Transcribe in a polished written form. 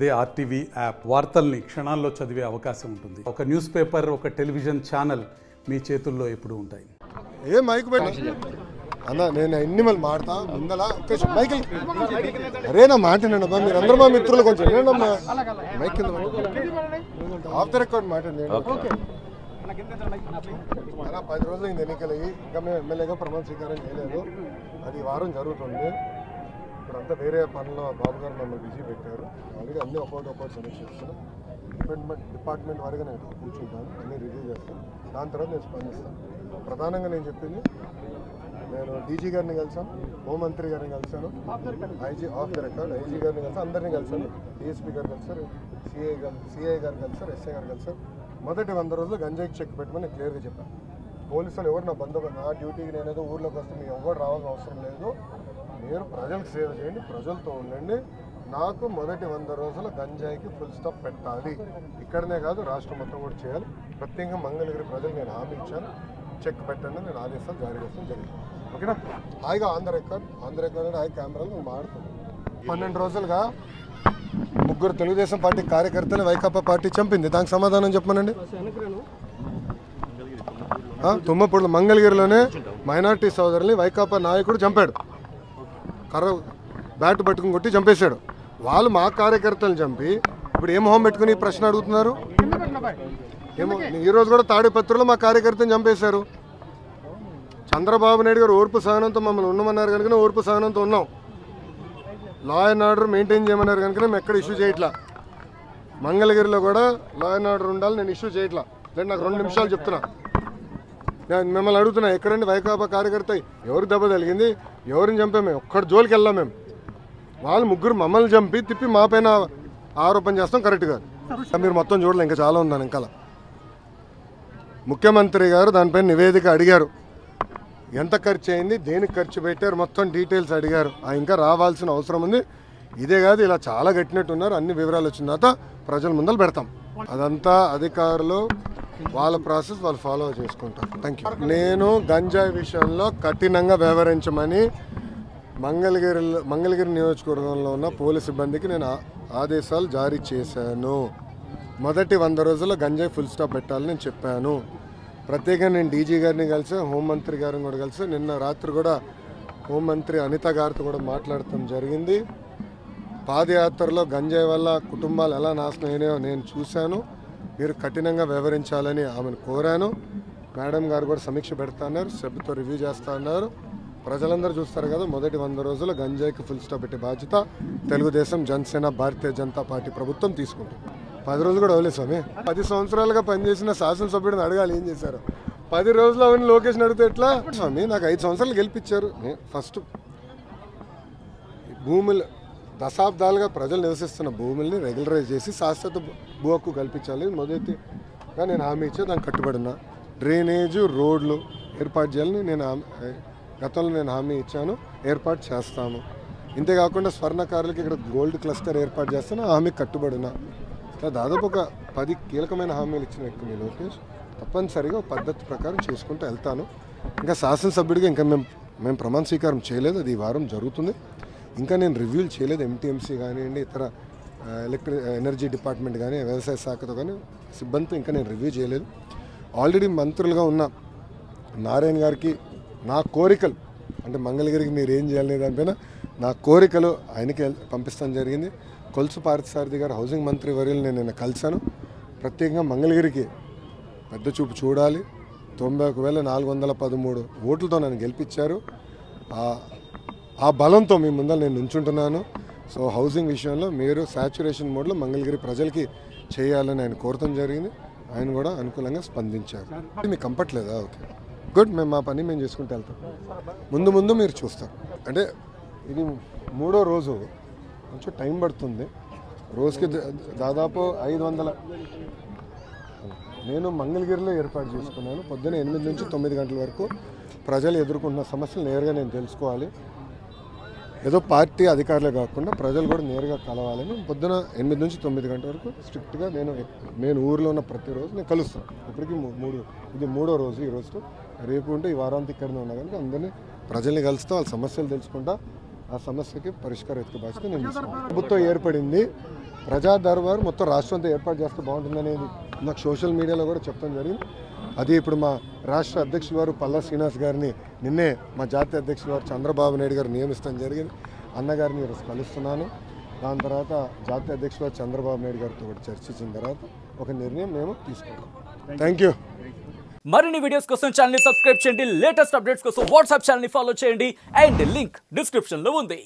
అదే RTV app వార్తల్ని క్షణాల్లో చదివే అవకాశం ఉంటుంది. ఒక న్యూస్ పేపర్, ఒక టెలివిజన్ ఛానల్ మీ చేతుల్లో ఎప్పుడూ ఉంటాయి. ఏ మైక్ అన్న నేను ఎన్ని మళ్ళీ మాడతా ముందల మైకిల్ అరే నా మాట్లాడండి మీరందరూ మా మిత్రులు కొంచెం ఏంటమ్మా మైక్ కింద ఆఫ్ ద రికార్డ్ మాట్లాడండి. అలా 10 రోజులు అయింది ఎన్నికలయ్యి, ఇంకా మేము ఎమ్మెల్యేగా ప్రమాణ స్వీకారం చేయలేదు. అది వారం జరుగుతుంది. ఇప్పుడంతా వేరే పనుల్లో బాబు గారు నన్ను బిజీ పెట్టారు. ఆల్రెడీ అన్నీ ఒక్కొక్కటి సమీక్ష చేస్తున్నాను. డిపార్ట్మెంట్ వారిగా నేను కూర్చుంటాను, అన్నీ రివ్యూ చేస్తాను. దాని తర్వాత నేను స్పందిస్తాను. ప్రధానంగా నేను చెప్పింది, నేను డీజీ గారిని కలిసాను, హోంమంత్రి గారిని కలిసాను, IG off the record IG గారిని కలిసాను, అందరినీ కలిసాను, డిఎస్పీ గారు కలిసారు, సిఐ గారు కలిసారు, ఎస్ఐ గారు కలిసారు. మొదటి 100 రోజులు గంజాయికి చెక్ పెట్టమని నేను క్లియర్గా చెప్పాను. పోలీసులు ఎవరు నా బందోబస్తు, నా డ్యూటీకి నేనేదో ఊర్లోకి వస్తే మీ ఎవరు రావాల్సిన అవసరం లేదు. మీరు ప్రజలకు సేవ చేయండి, ప్రజలతో ఉండండి. నాకు మొదటి 100 రోజుల గంజాయికి ఫుల్ స్టాప్ పెట్టాలి. ఇక్కడనే కాదు, రాష్ట్రం మొత్తం కూడా చేయాలి. ప్రత్యేకంగా మంగళగిరి ప్రజలు నేను హామీ ఇచ్చాను, చెక్ పెట్టండి, నేను ఆదేశాలు జారీ చేస్తాను జరిగింది. ఓకేనా? హాయిగా ఆన్ ద రికార్డ్ అంటే హాయి కెమెరాలు నేను మాడుతున్నాను. 12 రోజులుగా 3 తెలుగుదేశం పార్టీ కార్యకర్తలు వైకాపా పార్టీ చంపింది. దానికి సమాధానం చెప్పమనండి. తుమ్మపూడిలో మంగళగిరిలోనే మైనార్టీ సోదరుల్ని వైకాపా నాయకుడు చంపాడు. కర్ర బ్యాట్ పట్టుకుని కొట్టి చంపేశాడు. వాళ్ళు మా కార్యకర్తలను చంపి ఇప్పుడు ఏం మొహం పెట్టుకుని ఈ ప్రశ్న అడుగుతున్నారు? ఏమో ఈరోజు కూడా తాడిపత్రిలో మా కార్యకర్తను చంపేశారు. చంద్రబాబు నాయుడు గారు ఓర్పు సహనంతో మమ్మల్ని ఉండమన్నారు కనుక ఓర్పు సహనంతో ఉన్నాం. లా అండ్ ఆర్డర్ మెయింటైన్ చేయమన్నారు కనుక మేము ఎక్కడ ఇష్యూ చేయట్లా. మంగళగిరిలో కూడా లా అండ్ ఆర్డర్ ఉండాలి, నేను ఇష్యూ చేయట్లా. లేదు, నాకు 2 నిమిషాలు చెప్తున్నా. నేను మిమ్మల్ని అడుగుతున్నా, ఎక్కడండి వైకాపా కార్యకర్త ఎవరు దెబ్బ తగిలింది, ఎవరిని చంపాము? ఒక్కడి జోలికి వెళ్ళాం మేము. వాళ్ళు 3 మమ్మల్ని చంపి తిప్పి మా పైన ఆరోపణ చేస్తాం, కరెక్ట్ కాదు. మీరు మొత్తం చూడలే, ఇంకా చాలా ఉందని. ఇంకా ముఖ్యమంత్రి గారు దానిపైన నివేదిక అడిగారు. ఎంత ఖర్చు అయింది, దేనికి ఖర్చు పెట్టారు, మొత్తం డీటెయిల్స్ అడిగారు. ఇంకా రావాల్సిన అవసరం ఉంది. ఇదే కాదు, ఇలా చాలా కట్టినట్టున్నారు. అన్ని వివరాలు వచ్చిన తర్వాత ప్రజల ముందర పెడతాం. అదంతా అధికారులు వాళ్ళ ప్రాసెస్ వాళ్ళు ఫాలో చేసుకుంటారు. Thank you. నేను గంజాయి విషయంలో కఠినంగా వ్యవహరించమని మంగళగిరి నియోజకవర్గంలో ఉన్న పోలీస్ సిబ్బందికి నేను ఆదేశాలు జారీ చేశాను. మొదటి 100 రోజుల్లో గంజాయి ఫుల్ స్టాప్ పెట్టాలని నేను చెప్పాను. ప్రత్యేకంగా నేను డీజీ గారిని కలిసి, హోంమంత్రి గారిని కూడా కలిసి, నిన్న రాత్రి కూడా హోంమంత్రి అనిత గారితో కూడా మాట్లాడటం జరిగింది. పాదయాత్రలో గంజాయి వల్ల కుటుంబాలు ఎలా నాశనం అయినాయో నేను చూశాను. మీరు కఠినంగా వ్యవహరించాలని ఆమెను కోరాను. మేడం గారు కూడా సమీక్ష పెడతాన్నారు, సభ్యుతో రివ్యూ చేస్తా అన్నారు. ప్రజలందరూ చూస్తారు కదా, మొదటి 100 రోజులు గంజాయికి ఫుల్ స్టాప్ పెట్టే బాధ్యత తెలుగుదేశం, జనసేన, భారతీయ జనతా పార్టీ ప్రభుత్వం తీసుకుంటుంది. 10 రోజులు కూడా అవ్వలేదు స్వామి. 10 సంవత్సరాలుగా పనిచేసిన శాసనసభ్యుడిని అడగాలి ఏం చేశారు. 10 రోజులు అవన్నీ లోకేష్ని అడిగితే ఎట్లా స్వామి? నాకు 5 సంవత్సరాలు గెలిపించారు. ఫస్ట్ భూములు దశాబ్దాలుగా ప్రజలు నివసిస్తున్న భూముల్ని రెగ్యులరైజ్ చేసి శాశ్వత భూ హక్కు కల్పించాలి మొదటిగా నేను హామీ ఇచ్చే దానికి కట్టుబడిన. డ్రైనేజు, రోడ్లు ఏర్పాటు చేయాలని గతంలో నేను హామీ ఇచ్చాను, ఏర్పాటు చేస్తాను. ఇంతేకాకుండా స్వర్ణకారులకి ఇక్కడ గోల్డ్ క్లస్టర్ ఏర్పాటు చేస్తాను, హామీ కట్టుబడిన. దాదాపు ఒక 10 కీలకమైన హామీలు ఇచ్చిన వ్యక్తి మీ లోకేష్. తప్పనిసరిగా పద్ధతి ప్రకారం చేసుకుంటూ వెళ్తాను. ఇంకా శాసనసభ్యుడిగా ఇంకా మేము ప్రమాణ స్వీకారం చేయలేదు, అది ఈ వారం జరుగుతుంది. ఇంకా నేను రివ్యూలు చేయలేదు. ఎంటీఎంసీ కానివ్వండి, ఇతర ఎనర్జీ డిపార్ట్మెంట్ కానీ, వ్యవసాయ శాఖతో కానీ సిబ్బందితో ఇంకా నేను రివ్యూ చేయలేదు. ఆల్రెడీ మంత్రులుగా ఉన్న నారాయణ గారికి నా కోరికలు, అంటే మంగళగిరికి మీరు ఏం చేయాలనే దానిపైన నా కోరికలు ఆయనకి పంపిస్తాను జరిగింది. కొలుసు పార్థసారథి గారు హౌసింగ్ మంత్రి వర్యులు నేను నిన్న కలిశాను. ప్రత్యేకంగా మంగళగిరికి పెద్ద చూపు చూడాలి. 91,413 ఓట్లతో నన్ను గెలిపించారు. ఆ బలంతో మీ ముందర నేను నుంచుంటున్నాను. సో హౌసింగ్ విషయంలో మీరు సాచ్యురేషన్ మోడ్లో మంగళగిరి ప్రజలకి చేయాలని ఆయన కోరటం జరిగింది. ఆయన కూడా అనుకూలంగా స్పందించారు. మీకు కంపట్లేదా? Okay, good. మేము మా పని మేము చేసుకుంటూ వెళ్తాం. ముందు మీరు చూస్తారు. అంటే ఇది 3వ రోజు, కొంచెం టైం పడుతుంది. రోజుకి దాదాపు 500. నేను మంగళగిరిలో ఏర్పాటు చేసుకున్నాను. పొద్దున్న 8 నుంచి 9 గంటల వరకు ప్రజలు ఎదుర్కొంటున్న సమస్యలు నేరుగా నేను తెలుసుకోవాలి. ఏదో పార్టీ అధికారులే కాకుండా ప్రజలు కూడా నేరుగా కలవాలని పొద్దున 8 నుంచి 9 గంటల వరకు స్ట్రిక్ట్గా నేను ఊరిలో ఉన్న ప్రతిరోజు నేను కలుస్తాను. ఇప్పటికీ ఇది 3వ రోజు. ఈ రోజుతో రేపు ఉంటే ఈ వారాంతం ఇక్కడనే ఉన్నా కనుక అందరినీ ప్రజల్ని కలుస్తూ వాళ్ళ సమస్యలు తెలుసుకుంటా ఆ సమస్యకి పరిష్కారం ఎత్తుకు బాధ్యత నేను తీసుకున్నాను. ప్రభుత్వం ఏర్పడింది, ప్రజా దర్బార్ మొత్తం రాష్ట్రం అంతా ఏర్పాటు చేస్తే బాగుంటుందనేది నాకు సోషల్ మీడియాలో కూడా చెప్పడం జరిగింది. అది ఇప్పుడు మా రాష్ట్ర అధ్యక్షులు వారు పల్లా శ్రీనివాస్ గారిని నిన్నే మా జాతీయ అధ్యక్షులు వారు చంద్రబాబు నాయుడు గారు నియమిస్తాం జరిగింది. అన్నగారిని ఈరోజు కలుస్తున్నాను. దాని తర్వాత జాతీయ అధ్యక్షులు వారు చంద్రబాబు నాయుడు గారితో కూడా చర్చించిన తర్వాత ఒక నిర్ణయం మేము తీసుకుంటాం. Thank you. మరిన్ని వీడియోస్ కోసం ఛానల్ ని సబ్స్క్రైబ్ చేయండి. లేటెస్ట్ అప్డేట్స్ కోసం వాట్సాప్ ఛానల్ ని ఫాలో చేయండి. అండ్ లింక్ డిస్క్రిప్షన్ లో ఉంది.